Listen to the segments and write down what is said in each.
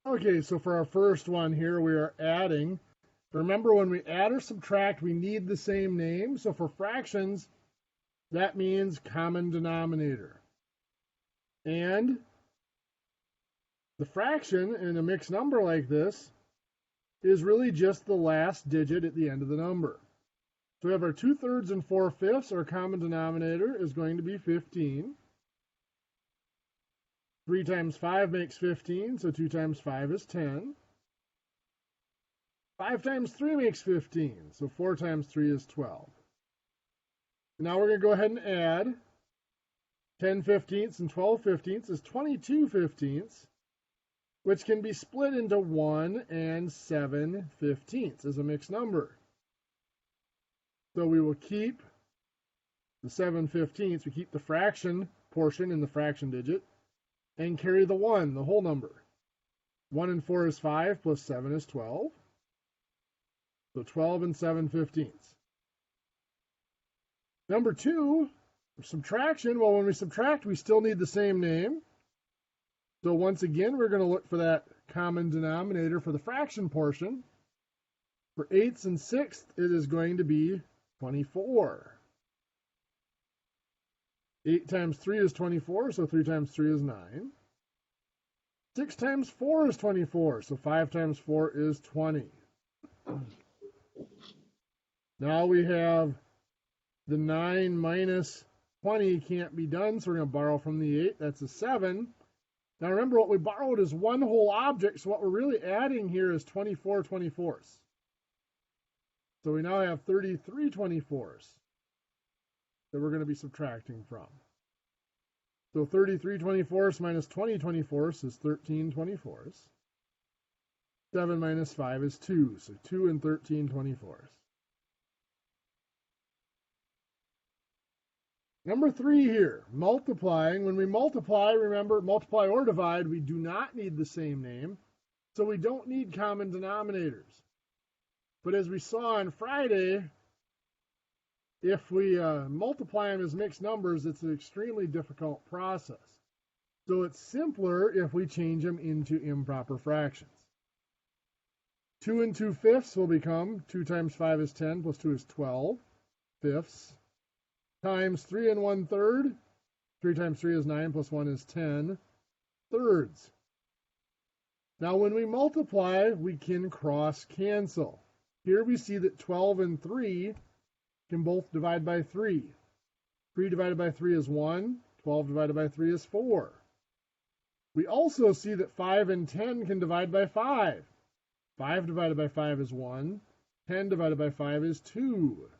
Okay, so for our first one here, we are adding. Remember, when we add or subtract, we need the same name. So for fractions, that means common denominator. And the fraction in a mixed number like this is really just the last digit at the end of the number. So we have our 2/3 and 4/5. Our common denominator is going to be 15. 3 times 5 makes 15, so 2 times 5 is 10. 5 times 3 makes 15, so 4 times 3 is 12. Now we're going to go ahead and add 10/15 and 12/15 is 22/15, which can be split into 1 and 7/15 as a mixed number. So we will keep the 7/15, we keep the fraction portion in the fraction digit, and carry the 1, the whole number. 1 and 4 is 5, plus 7 is 12. So 12 and 7/15. Number 2, subtraction. Well, when we subtract, we still need the same name. So once again, we're going to look for that common denominator for the fraction portion. For 8ths and 6ths, it is going to be 24. 8 times 3 is 24, so 3 times 3 is 9. 6 times 4 is 24, so 5 times 4 is 20. Now we have the 9 minus 20 can't be done, so we're going to borrow from the 8. That's a 7. Now remember, what we borrowed is one whole object, so what we're really adding here is 24 24ths. So we now have 33 24ths that we're going to be subtracting from. So 33 24ths minus 20 24ths is 13 24ths. 7 minus 5 is 2, so 2 and 13 24ths. Number 3 here, multiplying. When we multiply, remember, multiply or divide, we do not need the same name, so we don't need common denominators. But as we saw on Friday, if we multiply them as mixed numbers, it's an extremely difficult process. So it's simpler if we change them into improper fractions. 2 and 2/5 will become 2 times 5 is 10, plus 2 is 12 fifths, times 3 and 1/3. 3 times 3 is 9, plus 1 is 10 thirds. Now when we multiply, we can cross cancel. Here we see that 12 and 3 can both divide by 3. 3 divided by 3 is 1. 12 divided by 3 is 4. We also see that 5 and 10 can divide by 5. 5 divided by 5 is 1. 10 divided by 5 is 2.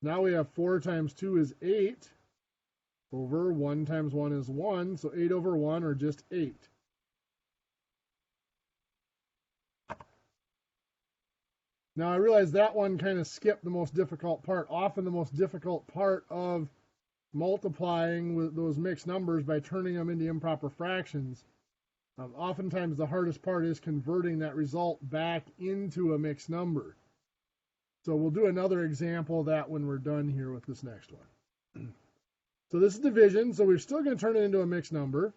Now we have 4 times 2 is 8 over 1 times 1 is 1. So 8 over 1, or just 8. Now I realize that one kind of skipped the most difficult part. Often the most difficult part of multiplying with those mixed numbers by turning them into improper fractions. Oftentimes the hardest part is converting that result back into a mixed number. So we'll do another example of that when we're done here with this next one. So this is division, so we're still going to turn it into a mixed number.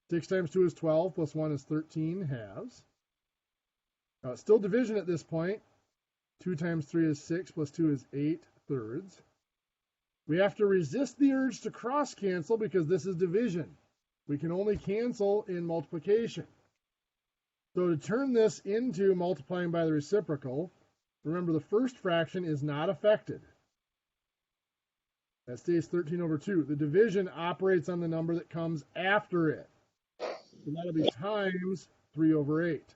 6 times 2 is 12, plus 1 is 13 halves. It's still division at this point. 2 times 3 is 6, plus 2 is 8 thirds. We have to resist the urge to cross cancel because this is division. We can only cancel in multiplication. So to turn this into multiplying by the reciprocal, remember the first fraction is not affected. That stays 13 over 2. The division operates on the number that comes after it. So that'll be times 3 over 8.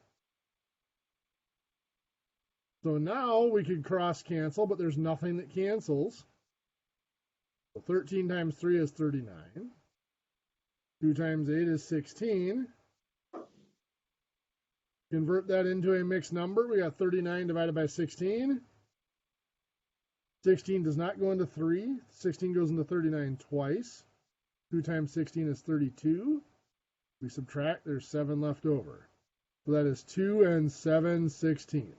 So now we could cross cancel, but there's nothing that cancels. So 13 times 3 is 39. 2 times 8 is 16. Convert that into a mixed number. We got 39 divided by 16. 16 does not go into 3. 16 goes into 39 twice. 2 times 16 is 32. We subtract, there's 7 left over. So that is 2 and 7/16.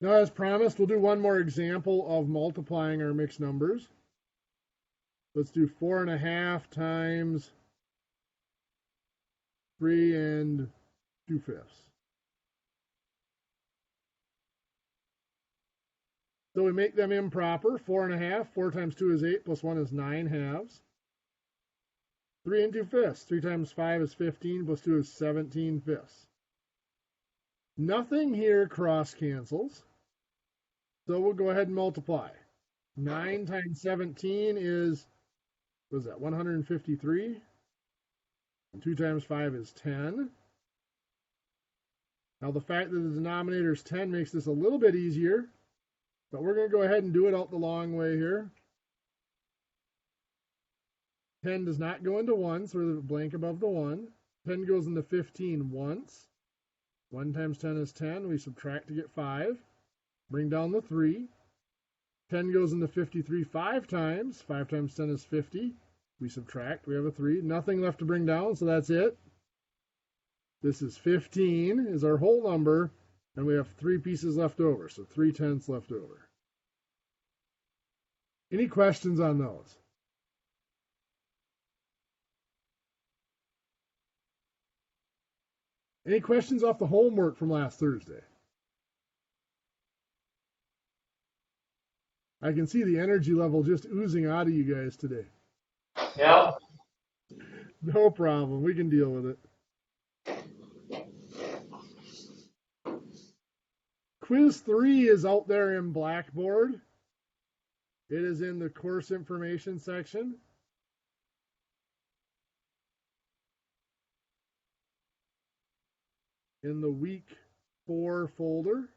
Now, as promised, we'll do one more example of multiplying our mixed numbers. Let's do 4 1/2 times 3 2/5. So we make them improper. 4 1/2. 4 times 2 is 8, plus 1 is 9 halves. 3 2/5. 3 times 5 is 15, plus 2 is 17/5. Nothing here cross cancels. So we'll go ahead and multiply. 9 times 17 is, what is that, 153? And 2 times 5 is 10. Now the fact that the denominator is 10 makes this a little bit easier, but we're going to go ahead and do it out the long way here. 10 does not go into 1, so we're blank above the 1. 10 goes into 15 once. 1 times 10 is 10. We subtract to get 5. Bring down the 3. 10 goes into 53 5 times. 5 times 10 is 50. We subtract. We have a 3. Nothing left to bring down, so that's it. This is 15 is our whole number, and we have 3 pieces left over, so 3/10 left over. Any questions on those? Any questions off the homework from last Thursday? I can see the energy level just oozing out of you guys today. Yeah. No problem. We can deal with it. Quiz 3 is out there in Blackboard. It is in the course information section. In the week 4 folder.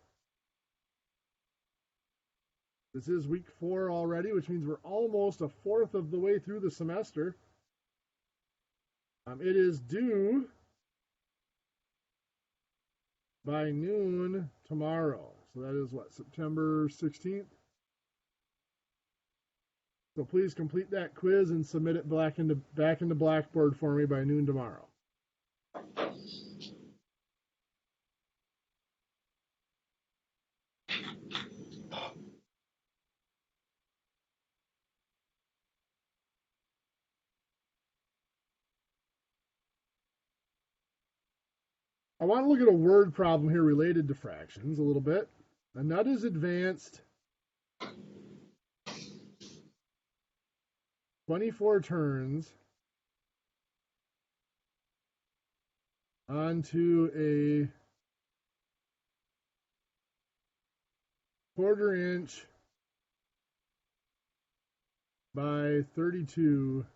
This is week 4 already, which means we're almost a fourth of the way through the semester. It is due by noon tomorrow. So that is what, September 16th? So please complete that quiz and submit it back into Blackboard for me by noon tomorrow. I want to look at a word problem here related to fractions a little bit. A nut is advanced 24 turns onto a 1/4 inch by 32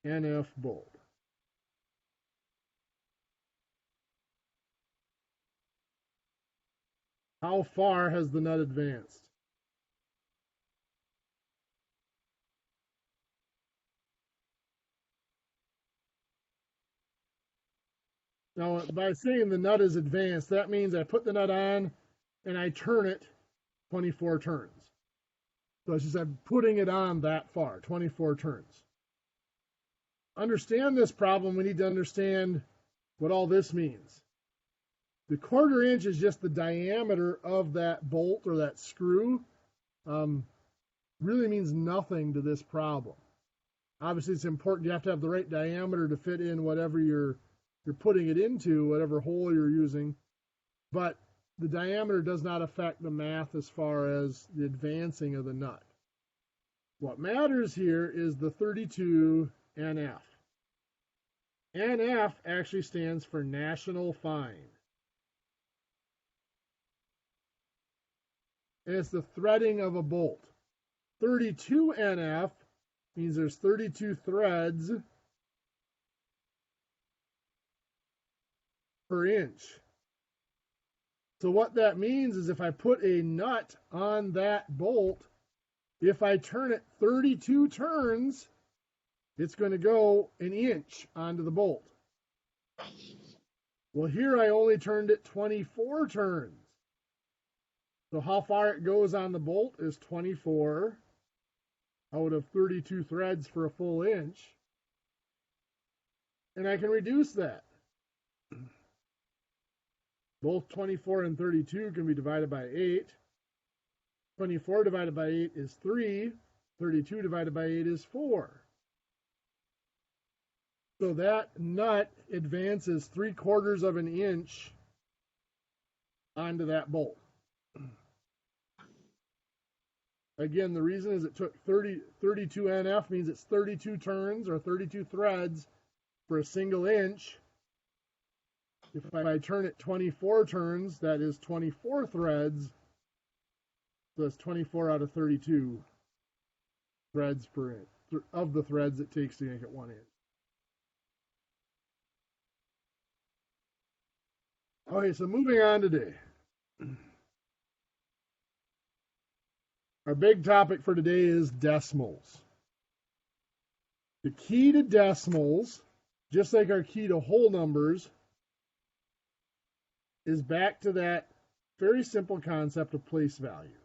NF bolt. How far has the nut advanced? Now, by saying the nut is advanced, that means I put the nut on and I turn it 24 turns. So it's just I'm putting it on that far, 24 turns. Understand this problem, we need to understand what all this means. The 1/4 inch is just the diameter of that bolt or that screw. Really means nothing to this problem. Obviously, it's important you have to have the right diameter to fit in whatever you're putting it into, whatever hole you're using. But the diameter does not affect the math as far as the advancing of the nut. What matters here is the 32 NF. NF actually stands for National Fine. And it's the threading of a bolt. 32 NF means there's 32 threads per inch. So what that means is if I put a nut on that bolt, if I turn it 32 turns, it's going to go an inch onto the bolt. Well, here I only turned it 24 turns. So how far it goes on the bolt is 24 out of 32 threads for a full inch. And I can reduce that. Both 24 and 32 can be divided by 8. 24 divided by 8 is 3. 32 divided by 8 is 4. So that nut advances 3/4 of an inch onto that bolt. Again, the reason is it took 32 NF means it's 32 turns or 32 threads for a single inch. If I turn it 24 turns, that is 24 threads. So that's 24 out of 32 threads per inch, of the threads it takes to make it 1 inch. Okay, so moving on today. Our big topic for today is decimals. The key to decimals, just like our key to whole numbers, is back to that very simple concept of place value.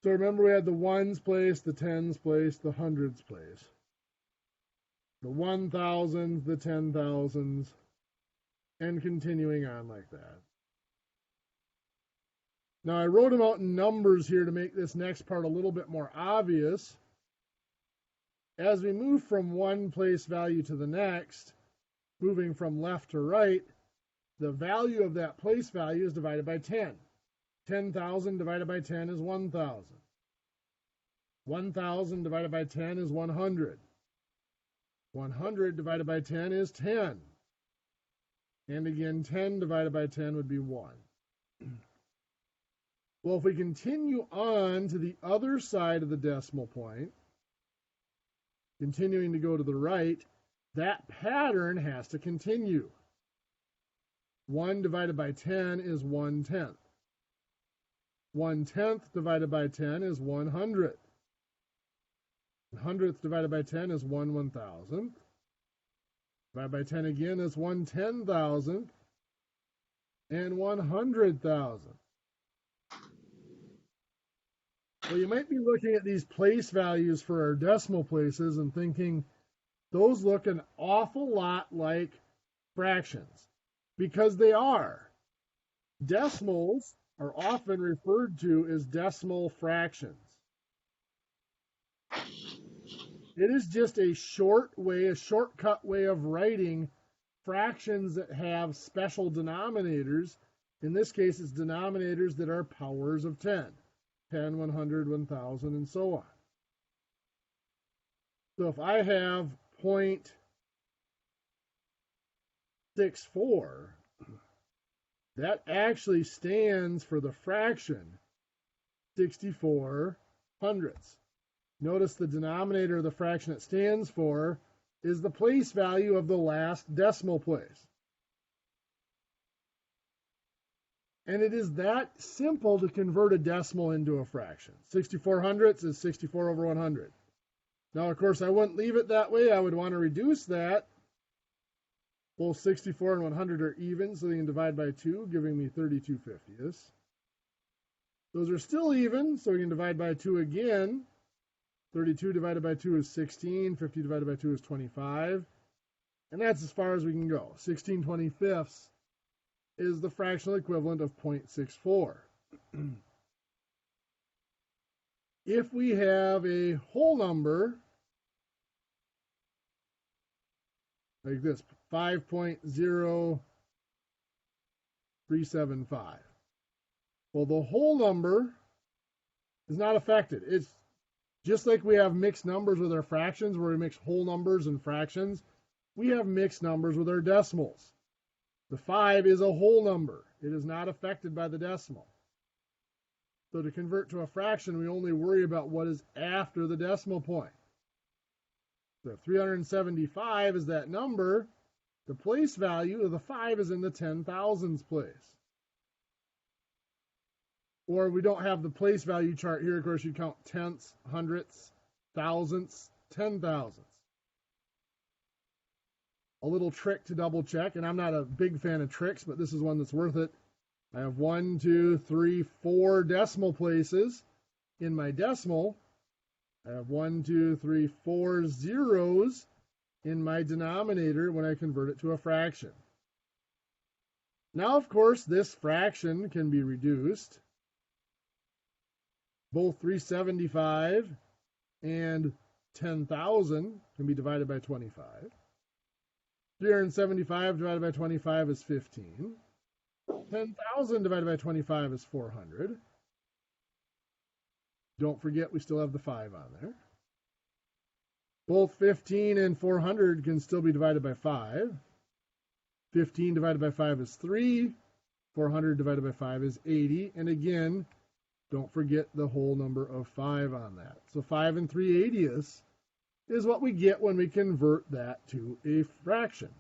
So remember we had the ones place, the tens place, the hundreds place. The 1,000s, the 10,000s, and continuing on like that. Now I wrote them out in numbers here to make this next part a little bit more obvious. As we move from one place value to the next, moving from left to right, the value of that place value is divided by 10. 10,000 divided by 10 is 1,000. 1,000 divided by 10 is 100. 100 divided by 10 is 10. And again, 10 divided by 10 would be 1. Well, if we continue on to the other side of the decimal point, continuing to go to the right, that pattern has to continue. 1 divided by 10 is 1/10. 1/10 divided by 10 is 100. 100th divided by 10 is 1/1000th. Divided by 10 again is 1/10,000th and 100,000. Well, you might be looking at these place values for our decimal places and thinking those look an awful lot like fractions, because they are. Decimals are often referred to as decimal fractions. It is just a shortcut way of writing fractions that have special denominators. In this case, it's denominators that are powers of 10. 10, 100, 1,000, and so on. So if I have 0.64, that actually stands for the fraction 64 hundredths. Notice the denominator of the fraction it stands for is the place value of the last decimal place. And it is that simple to convert a decimal into a fraction. 64 hundredths is 64 over 100. Now, of course, I wouldn't leave it that way. I would want to reduce that. Both 64 and 100 are even, so they can divide by 2, giving me 32 fiftieths. Those are still even, so we can divide by 2 again. 32 divided by 2 is 16. 50 divided by 2 is 25. And that's as far as we can go. 16 25ths is the fractional equivalent of 0.64. If we have a whole number, like this, 5.0375. Well, the whole number is not affected. It's just like we have mixed numbers with our fractions, where we mix whole numbers and fractions, we have mixed numbers with our decimals. The 5 is a whole number. It is not affected by the decimal. So to convert to a fraction, we only worry about what is after the decimal point. So 375 is that number. The place value of the 5 is in the 10,000s place. Or we don't have the place value chart here. Of course, you count tenths, hundredths, thousandths, 10,000ths. A little trick to double check, and I'm not a big fan of tricks, but this is one that's worth it. I have 1, 2, 3, 4 decimal places in my decimal. I have 1, 2, 3, 4 zeros in my denominator when I convert it to a fraction. Now, of course, this fraction can be reduced. Both 375 and 10,000 can be divided by 25. 375 divided by 25 is 15. 10,000 divided by 25 is 400. Don't forget we still have the 5 on there. Both 15 and 400 can still be divided by 5. 15 divided by 5 is 3. 400 divided by 5 is 80. And again, don't forget the whole number of 5 on that. So 5 and 3/80 is what we get when we convert that to a fraction.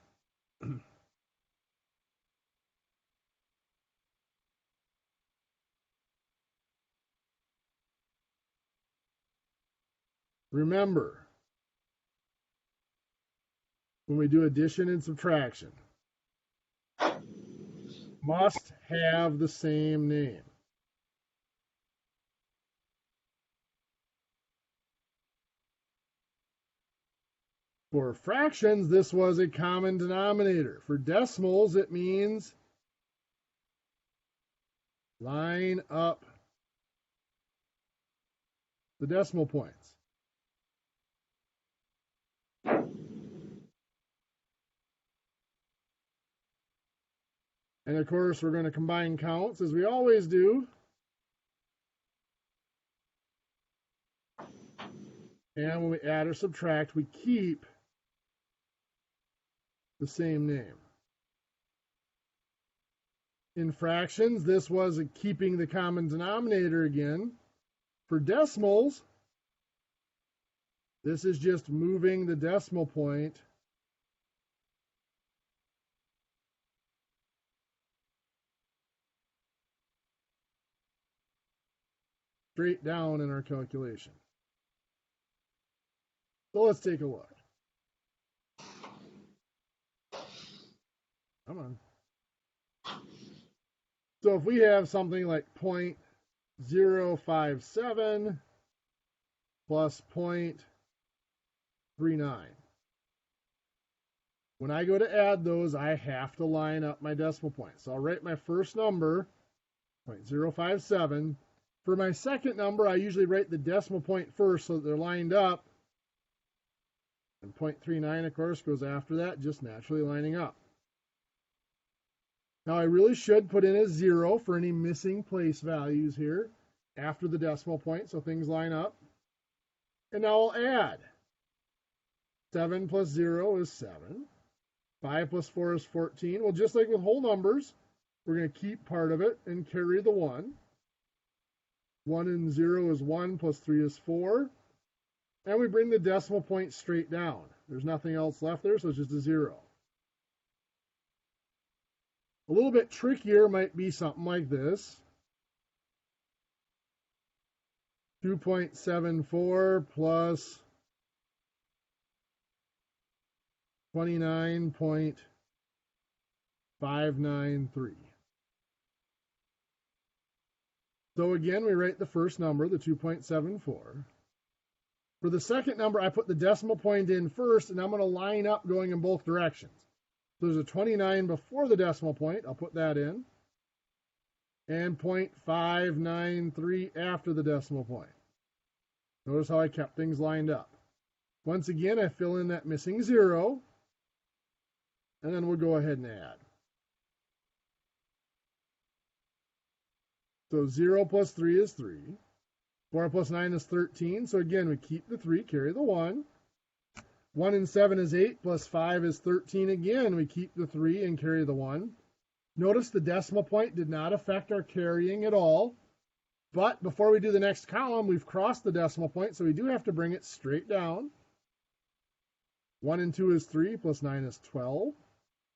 Remember, when we do addition and subtraction, must have the same name. For fractions, this was a common denominator. For decimals, it means line up the decimal points. And of course, we're going to combine counts as we always do. And when we add or subtract, we keep the same name. In fractions, this was keeping the common denominator again. For decimals, this is just moving the decimal point straight down in our calculation. So let's take a look. Come on. So if we have something like 0.057 plus 0.39. When I go to add those, I have to line up my decimal points. So I'll write my first number, 0.057. For my second number, I usually write the decimal point first so that they're lined up. And 0.39, of course, goes after that, just naturally lining up. Now, I really should put in a 0 for any missing place values here after the decimal point so things line up. And now I'll add. 7 plus 0 is 7. 5 plus 4 is 14. Well, just like with whole numbers, we're going to keep part of it and carry the 1. 1 and 0 is 1 plus 3 is 4. And we bring the decimal point straight down. There's nothing else left there, so it's just a 0. A little bit trickier might be something like this. 2.74 plus 29.593. So again, we write the first number, the 2.74. For the second number, I put the decimal point in first, and I'm going to line up going in both directions. So there's a 29 before the decimal point. I'll put that in. And 0.593 after the decimal point. Notice how I kept things lined up. Once again, I fill in that missing 0. And then we'll go ahead and add. So 0 plus 3 is 3. 4 plus 9 is 13. So again, we keep the 3, carry the 1. 1 and 7 is 8, plus 5 is 13. Again, we keep the 3 and carry the 1. Notice the decimal point did not affect our carrying at all. But before we do the next column, we've crossed the decimal point, so we do have to bring it straight down. 1 and 2 is 3, plus 9 is 12.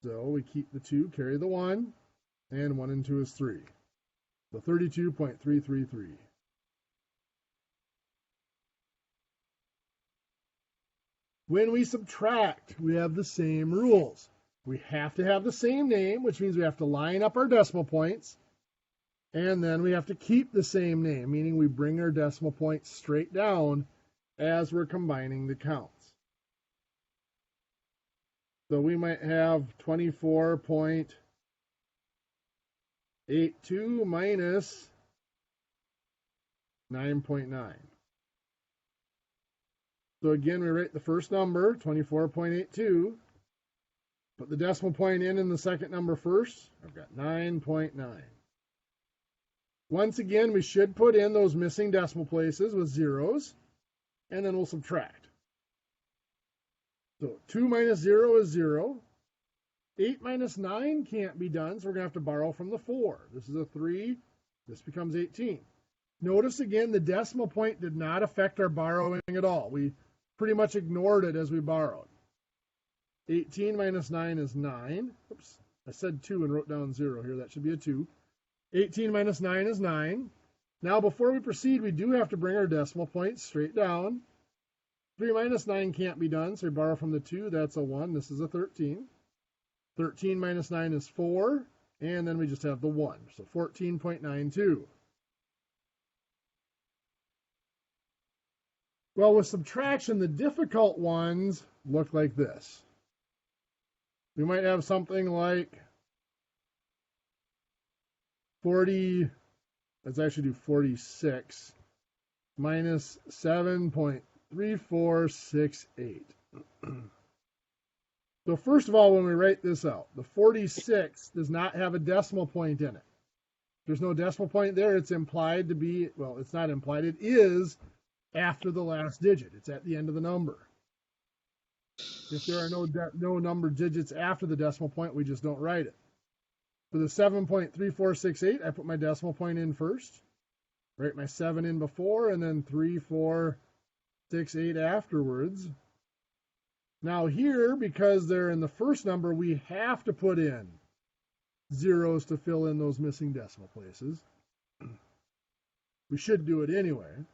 So we keep the 2, carry the 1, and 1 and 2 is 3. So 32.333. When we subtract, we have the same rules. We have to have the same name, which means we have to line up our decimal points. And then we have to keep the same name, meaning we bring our decimal points straight down as we're combining the counts. So we might have 24.82 minus 9.9. So again, we write the first number, 24.82. Put the decimal point in the second number first. I've got 9.9. Once again, we should put in those missing decimal places with zeros, and then we'll subtract. So 2 minus 0 is 0. 8 minus 9 can't be done, so we're going to have to borrow from the 4. This is a 3. This becomes 18. Notice again, the decimal point did not affect our borrowing at all. We pretty much ignored it as we borrowed. 18 minus 9 is 9. Oops, I said 2 and wrote down 0 here. That should be a 2. 18 minus 9 is 9. Now, before we proceed, we do have to bring our decimal point straight down. 3 minus 9 can't be done, so we borrow from the 2. That's a 1. This is a 13. 13 minus 9 is 4. And then we just have the 1. So 14.92. Well, with subtraction, the difficult ones look like this. We might have something like 40, let's actually do 46, minus 7.3468. So first of all, when we write this out, the 46 does not have a decimal point in it. There's no decimal point there. It's implied to be, well, it's not implied. It is after the last digit. It's at the end of the number. If there are no number digits after the decimal point, we just don't write it. For the 7.3468, I put my decimal point in first, write my 7 in before, and then 3468 afterwards. Now here, because they're in the first number, we have to put in zeros to fill in those missing decimal places. We should do it anyway.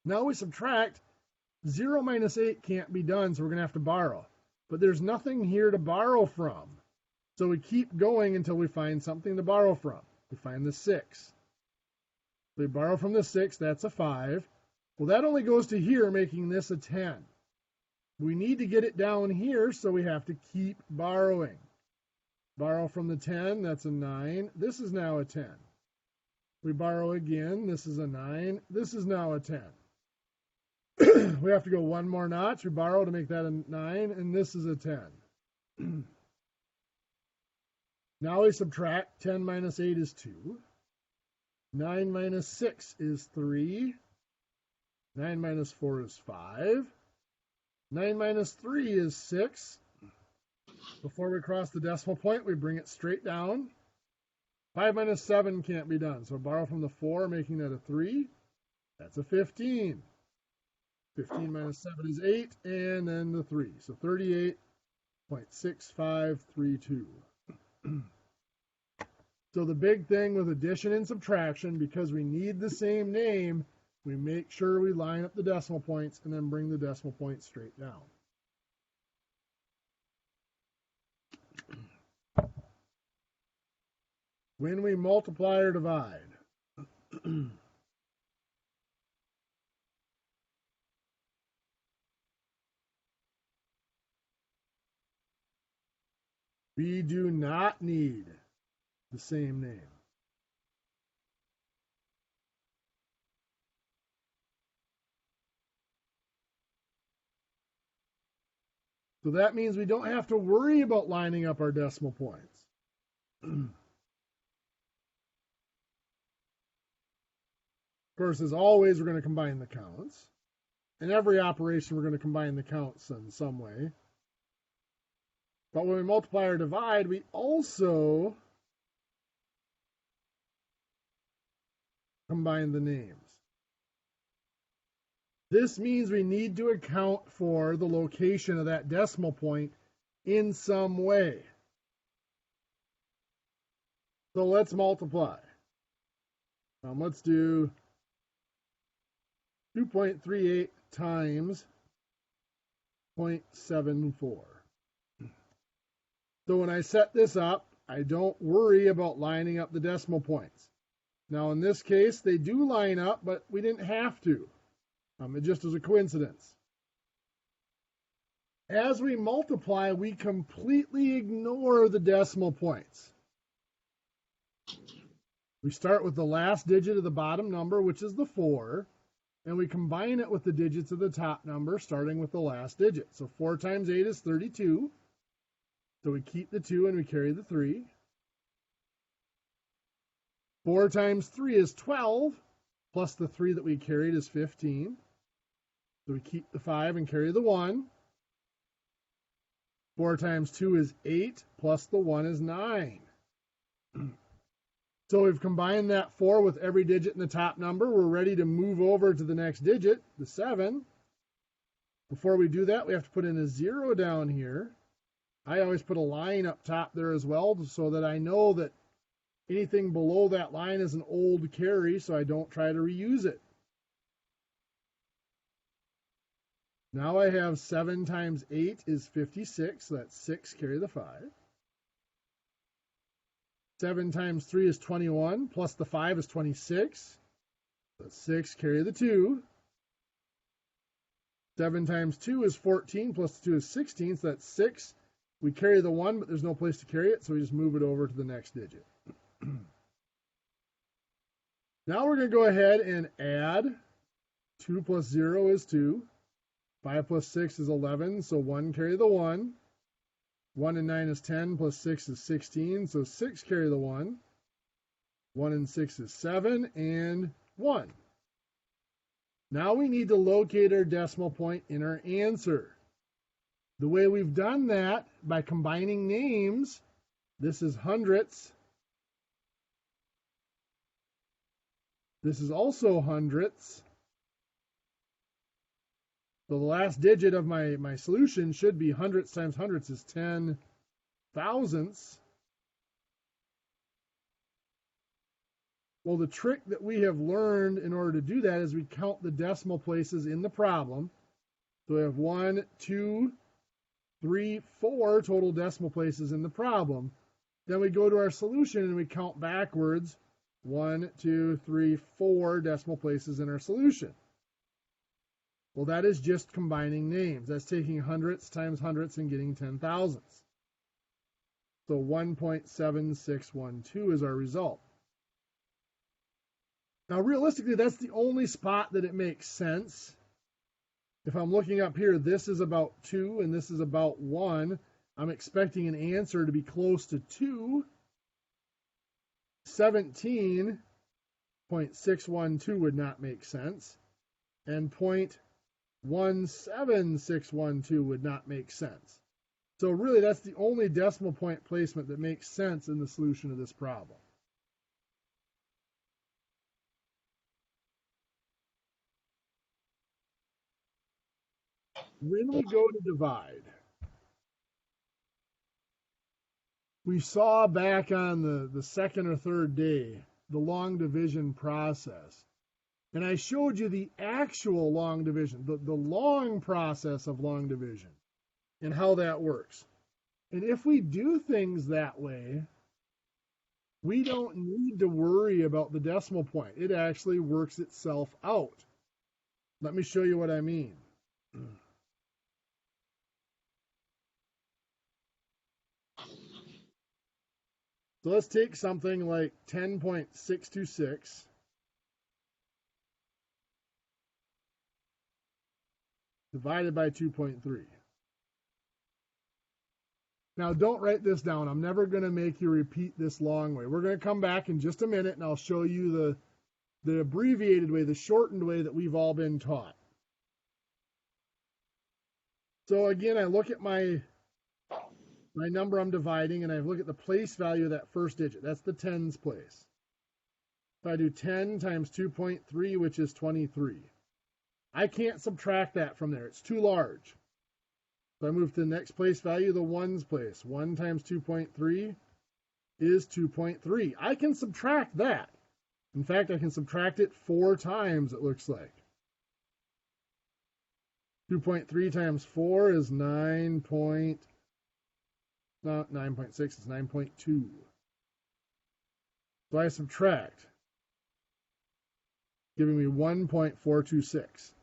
Now we subtract. 0 minus 8 can't be done, so we're going to have to borrow. But there's nothing here to borrow from. So we keep going until we find something to borrow from. We find the 6. We borrow from the 6, that's a 5. Well, that only goes to here, making this a 10. We need to get it down here, so we have to keep borrowing. Borrow from the 10, that's a 9. This is now a 10. We borrow again, this is a 9. This is now a 10. We have to go one more notch. We borrow to make that a 9, and this is a 10. Now we subtract. 10 minus 8 is 2. 9 minus 6 is 3. 9 minus 4 is 5. 9 minus 3 is 6. Before we cross the decimal point, we bring it straight down. 5 minus 7 can't be done, so borrow from the 4, making that a 3. That's a 15. 15 minus 7 is 8, and then the 3. So 38.6532. So the big thing with addition and subtraction, because we need the same name, we make sure we line up the decimal points and then bring the decimal point straight down. When we multiply or divide, we do not need the same name. So that means we don't have to worry about lining up our decimal points. Of course, as always, we're going to combine the counts. In every operation, we're going to combine the counts in some way. But when we multiply or divide, we also combine the names. This means we need to account for the location of that decimal point in some way. So let's multiply. Let's do 2.38 times 0.74. So when I set this up, I don't worry about lining up the decimal points. Now in this case, they do line up, but we didn't have to. It just was a coincidence. As we multiply, we completely ignore the decimal points. We start with the last digit of the bottom number, which is the 4, and we combine it with the digits of the top number, starting with the last digit. So 4 times 8 is 32. So we keep the 2 and we carry the 3. 4 times 3 is 12, plus the 3 that we carried is 15. So we keep the 5 and carry the 1. 4 times 2 is 8, plus the 1 is 9. So we've combined that 4 with every digit in the top number. We're ready to move over to the next digit, the 7. Before we do that, we have to put in a 0 down here. I always put a line up top there as well so that I know that anything below that line is an old carry, so I don't try to reuse it. Now I have 7 times 8 is 56, so that's 6, carry the 5. 7 times 3 is 21, plus the 5 is 26. That's 6, carry the 2. 7 times 2 is 14, plus the 2 is 16, so that's 6. We carry the 1, but there's no place to carry it, so we just move it over to the next digit. Now we're going to go ahead and add. 2 plus 0 is 2. 5 plus 6 is 11, so 1, carry the 1. 1 and 9 is 10, plus 6 is 16, so 6, carry the 1. 1 and 6 is 7, and 1. Now we need to locate our decimal point in our answer. The way we've done that, by combining names, this is hundredths. This is also hundredths. So the last digit of my solution should be hundredths times hundredths is 10 thousandths. Well, the trick that we have learned in order to do that is we count the decimal places in the problem. So we have 1, 2, 3, 4 total decimal places in the problem. Then we go to our solution and we count backwards. 1, 2, 3, 4 decimal places in our solution. Well, that is just combining names. That's taking hundredths times hundredths and getting 10 thousandths. So 1.7612 is our result. Now, realistically, that's the only spot that it makes sense. If I'm looking up here, this is about 2 and this is about 1. I'm expecting an answer to be close to 2. 17.612 would not make sense. And 0.17612 would not make sense. So really, that's the only decimal point placement that makes sense in the solution of this problem. When we go to divide, we saw back on the second or third day the long division process. And I showed you the actual long division, the long process of long division, and how that works. And if we do things that way, we don't need to worry about the decimal point. It actually works itself out. Let me show you what I mean. So let's take something like 10.626. Divided by 2.3. Now, don't write this down. I'm never going to make you repeat this long way. We're going to come back in just a minute, and I'll show you the abbreviated way, the shortened way that we've all been taught. So again, I look at my number I'm dividing, and I look at the place value of that first digit. That's the tens place. If I do 10 times 2.3, which is 23. I can't subtract that from there. It's too large. So I move to the next place value, the ones place. 1 times 2.3 is 2.3. I can subtract that. In fact, I can subtract it 4 times, it looks like. 2.3 times 4 is 9.6, it's 9.2. So I subtract, giving me 1.426.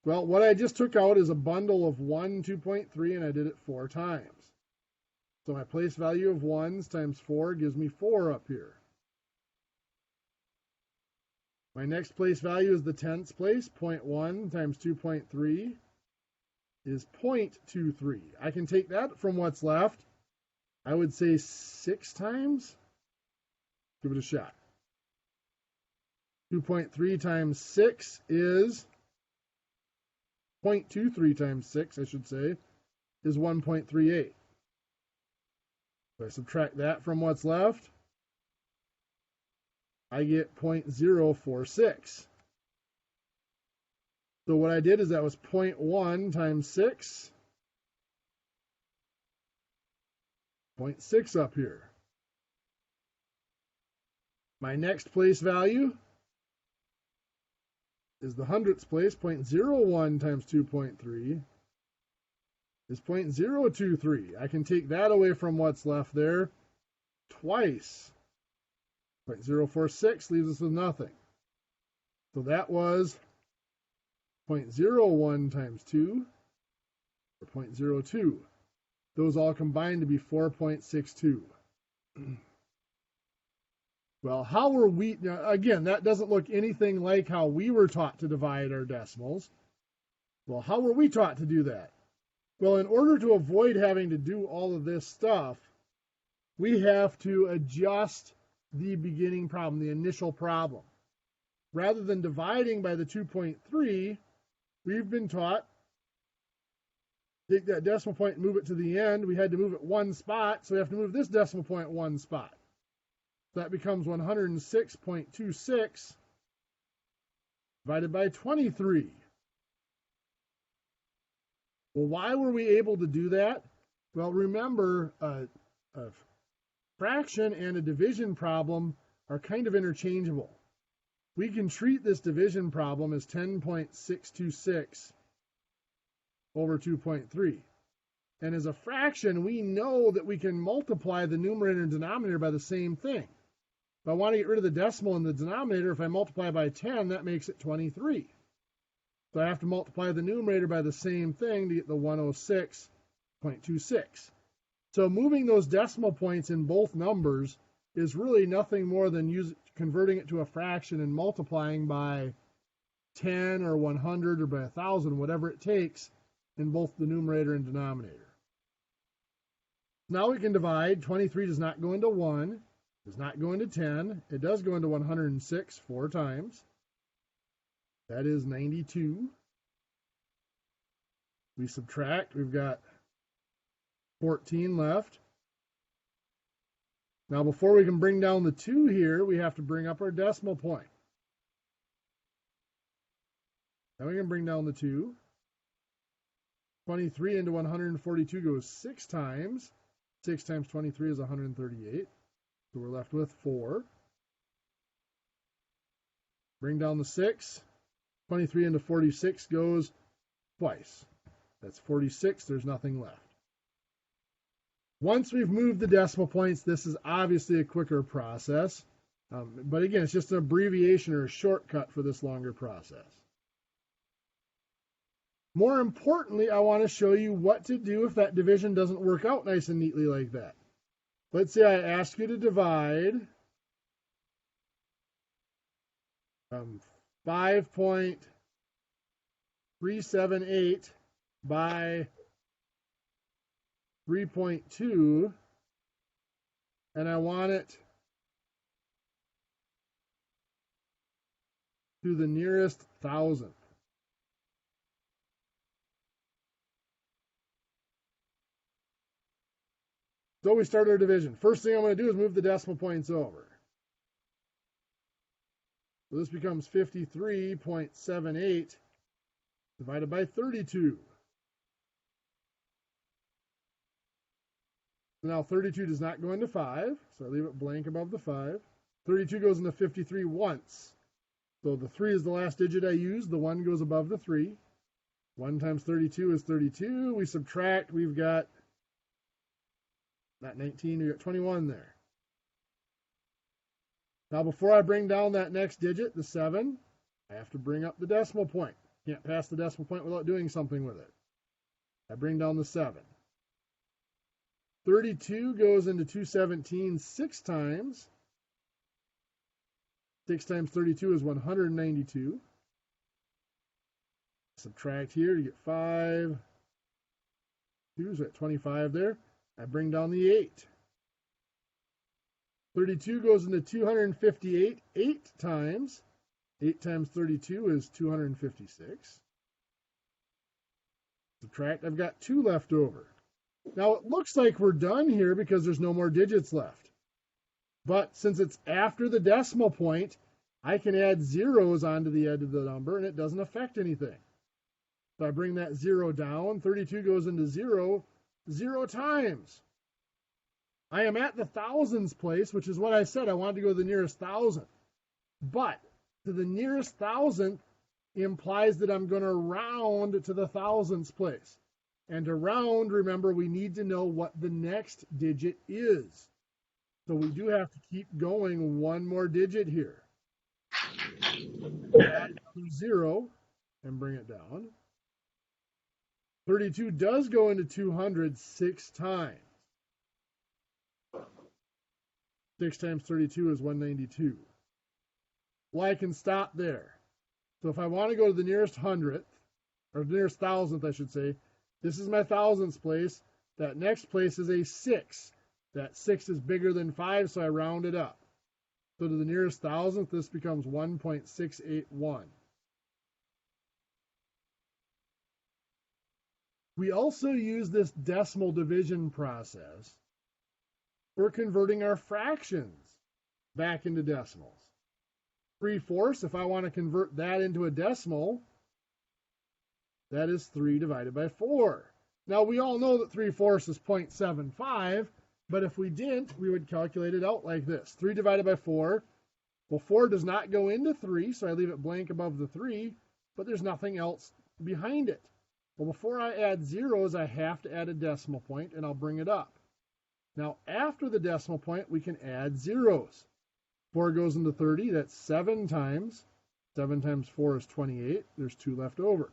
Well, what I just took out is a bundle of 1, 2.3, and I did it 4 times. So my place value of 1s times 4 gives me 4 up here. My next place value is the tens place. 0.1 times 2.3 is 0.23. I can take that from what's left. I would say 6 times. Give it a shot. 2.3 times 6 is 0.23 times 6, I should say, is 1.38. If I subtract that from what's left, I get 0.046. So what I did is that was 0.1 times 6, 0.6 up here. My next place value is the hundredths place. 0.01 times 2.3 is 0.023. I can take that away from what's left there twice. 0.046 leaves us with nothing. So that was 0.01 times 2, or 0.02. Those all combined to be 4.62. Well, how were we, now again, that doesn't look anything like how we were taught to divide our decimals. Well, how were we taught to do that? Well, in order to avoid having to do all of this stuff, we have to adjust the beginning problem, the initial problem. Rather than dividing by the 2.3, we've been taught, take that decimal point and move it to the end. We had to move it 1 spot, so we have to move this decimal point 1 spot. So that becomes 106.26 divided by 23. Well, why were we able to do that? Well, remember, a fraction and a division problem are kind of interchangeable. We can treat this division problem as 10.626 over 2.3. And as a fraction, we know that we can multiply the numerator and denominator by the same thing. If I want to get rid of the decimal in the denominator, if I multiply by 10, that makes it 23. So I have to multiply the numerator by the same thing to get the 106.26. So moving those decimal points in both numbers is really nothing more than converting it to a fraction and multiplying by 10 or 100 or by 1,000, whatever it takes, in both the numerator and denominator. Now we can divide. 23 does not go into 1, does not go into 10. It does go into 106 4 times. That is 92. We subtract. We've got 14 left. Now, before we can bring down the 2 here, we have to bring up our decimal point. Then we can bring down the 2. 23 into 142 goes 6 times. 6 times 23 is 138. So we're left with 4. Bring down the 6. 23 into 46 goes twice. That's 46. There's nothing left. Once we've moved the decimal points, this is obviously a quicker process. But again, it's just an abbreviation or a shortcut for this longer process. More importantly, I want to show you what to do if that division doesn't work out nice and neatly like that. Let's say I ask you to divide 5.378 by 3.2, and I want it to the nearest thousandth. So we start our division. First thing I'm going to do is move the decimal points over. So this becomes 53.78 divided by 32. So now 32 does not go into 5, so I leave it blank above the 5. 32 goes into 53 once. So the 3 is the last digit I use. The 1 goes above the 3. 1 times 32 is 32. We subtract. We've got not 19, we got 21 there. Now before I bring down that next digit, the 7, I have to bring up the decimal point. Can't pass the decimal point without doing something with it. I bring down the 7. 32 goes into 217 6 times. 6 times 32 is 192. Subtract here to get 5. 2's at 25 there. I bring down the 8. 32 goes into 258 8 times. 8 times 32 is 256. Subtract, I've got 2 left over. Now it looks like we're done here because there's no more digits left. But since it's after the decimal point, I can add zeros onto the end of the number and it doesn't affect anything. So I bring that 0 down. 32 goes into 0 times. I am at the thousands place, which is what I said. I wanted to go to the nearest thousand. But to the nearest thousandth implies that I'm going to round to the thousandths place. And to round, remember, we need to know what the next digit is. So we do have to keep going one more digit here. Add 0 and bring it down. 32 does go into 200 6 times. 6 times 32 is 192. Well, I can stop there. So if I want to go to the nearest hundredth, or the nearest thousandth, I should say, this is my thousandths place. That next place is a 6. That 6 is bigger than 5, so I round it up. So to the nearest thousandth, this becomes 1.681. We also use this decimal division process for converting our fractions back into decimals. 3/4, if I want to convert that into a decimal, that is 3 divided by 4. Now, we all know that 3/4 is 0.75, but if we didn't, we would calculate it out like this. 3 divided by 4. Well, 4 does not go into 3, so I leave it blank above the 3, but there's nothing else behind it. Well, before I add zeros, I have to add a decimal point, and I'll bring it up. Now, after the decimal point, we can add zeros. 4 goes into 30, that's 7 times. 7 times 4 is 28. There's 2 left over.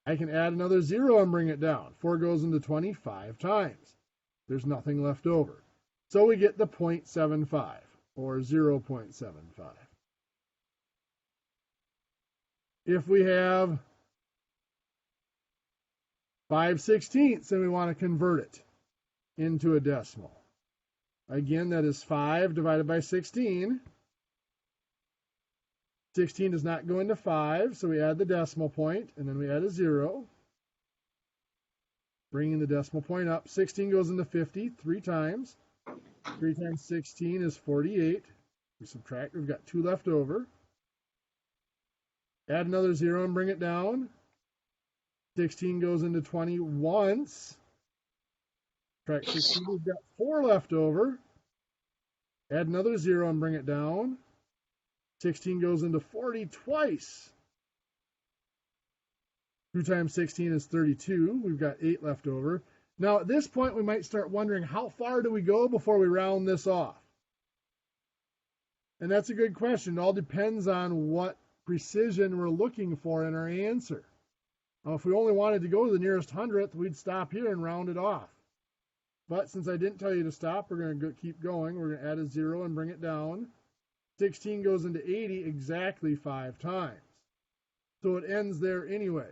I can add another 0 and bring it down. 4 goes into 25 times. There's nothing left over. So we get the 0.75, or 0.75. If we have 5/16 and we want to convert it into a decimal. Again, that is 5 divided by 16. 16 does not go into 5, so we add the decimal point, and then we add a 0. Bringing the decimal point up. 16 goes into 50 3 times. 3 times 16 is 48. We subtract, we've got 2 left over. Add another 0 and bring it down. 16 goes into 20 once. Subtract 16, we've got 4 left over. Add another 0 and bring it down. 16 goes into 40 twice. 2 times 16 is 32. We've got 8 left over. Now, at this point, we might start wondering, how far do we go before we round this off? And that's a good question. It all depends on what precision we're looking for in our answer. Now, if we only wanted to go to the nearest hundredth, we'd stop here and round it off. But since I didn't tell you to stop, we're going to keep going. We're going to add a 0 and bring it down. 16 goes into 80 exactly 5 times. So it ends there anyway.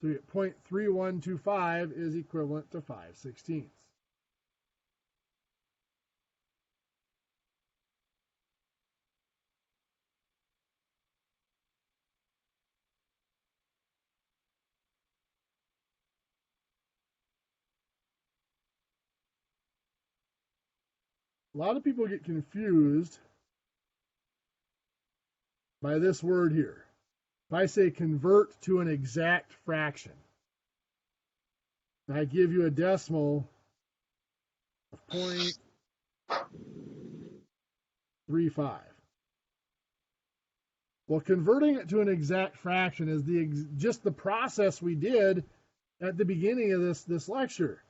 So we get 0.3125 is equivalent to 5/16. A lot of people get confused by this word here. If I say convert to an exact fraction, and I give you a decimal of 0.35. Well, converting it to an exact fraction is just the process we did at the beginning of this lecture.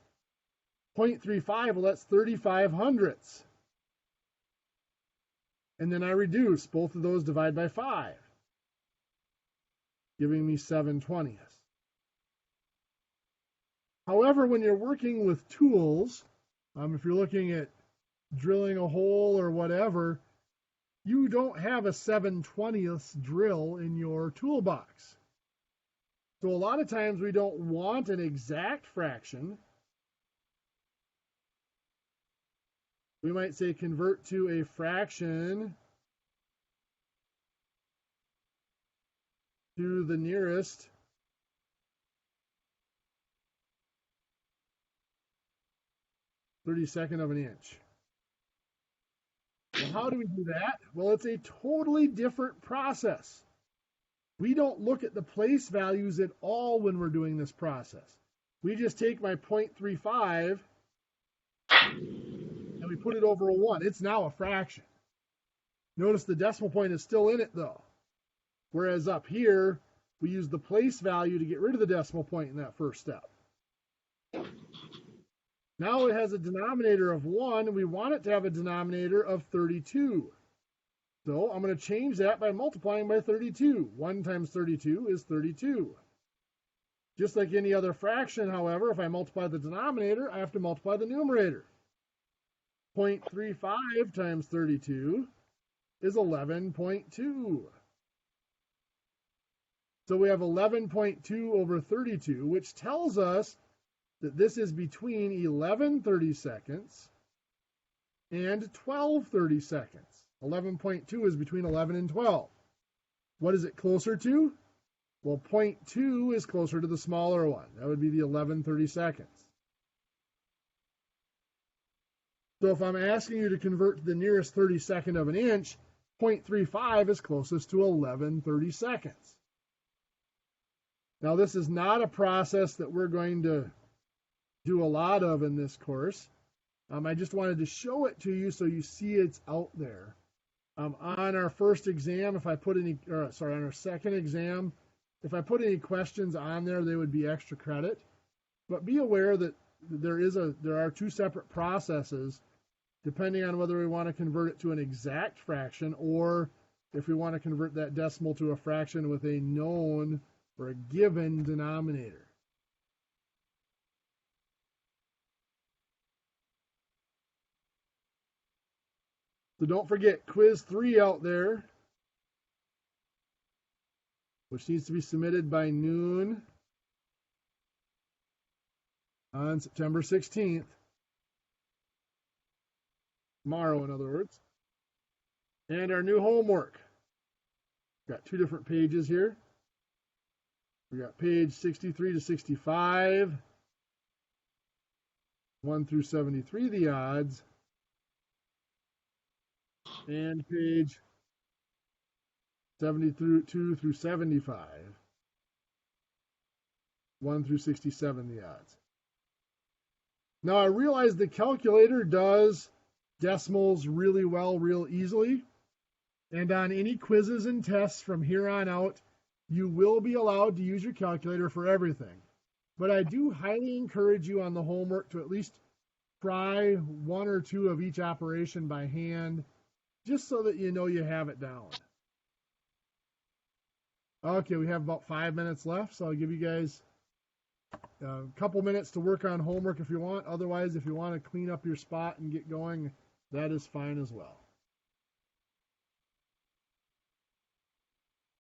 0.35, well, that's 35 hundredths. And then I reduce. Both of those divide by 5. giving me 7/20. However, when you're working with tools, if you're looking at drilling a hole or whatever, you don't have a 7/20 drill in your toolbox. So a lot of times we don't want an exact fraction. We might say convert to a fraction to the nearest 32nd of an inch. Well, how do we do that? Well, it's a totally different process. We don't look at the place values at all when we're doing this process. We just take my 0.35 and we put it over a 1. It's now a fraction. Notice the decimal point is still in it, though. Whereas up here, we use the place value to get rid of the decimal point in that first step. Now it has a denominator of 1, and we want it to have a denominator of 32. So I'm going to change that by multiplying by 32. 1 times 32 is 32. Just like any other fraction, however, if I multiply the denominator, I have to multiply the numerator. 0.35 times 32 is 11.2. So we have 11.2 over 32, which tells us that this is between 11 32nds and 12 32nds. 11.2 is between 11 and 12. What is it closer to? Well, 0.2 is closer to the smaller one. That would be the 11 32nds. So if I'm asking you to convert to the nearest 32nd of an inch, 0.35 is closest to 11 32nds. Now, this is not a process that we're going to do a lot of in this course. I just wanted to show it to you so you see it's out there. On our first exam, on our second exam, if I put any questions on there, they would be extra credit. But be aware that there are two separate processes, depending on whether we want to convert it to an exact fraction or if we want to convert that decimal to a fraction with a known or a given denominator. So don't forget quiz 3 out there, which needs to be submitted by noon on September 16th. Tomorrow, in other words. And our new homework. Got 2 different pages here. We got page 63 to 65, 1 through 73, the odds, and page 72 through 75, 1 through 67, the odds. Now, I realize the calculator does decimals really well, real easily, and on any quizzes and tests from here on out, you will be allowed to use your calculator for everything. But I do highly encourage you on the homework to at least try 1 or 2 of each operation by hand, just so that you know you have it down. Okay, we have about 5 minutes left, so I'll give you guys a couple minutes to work on homework if you want. Otherwise, if you want to clean up your spot and get going, that is fine as well.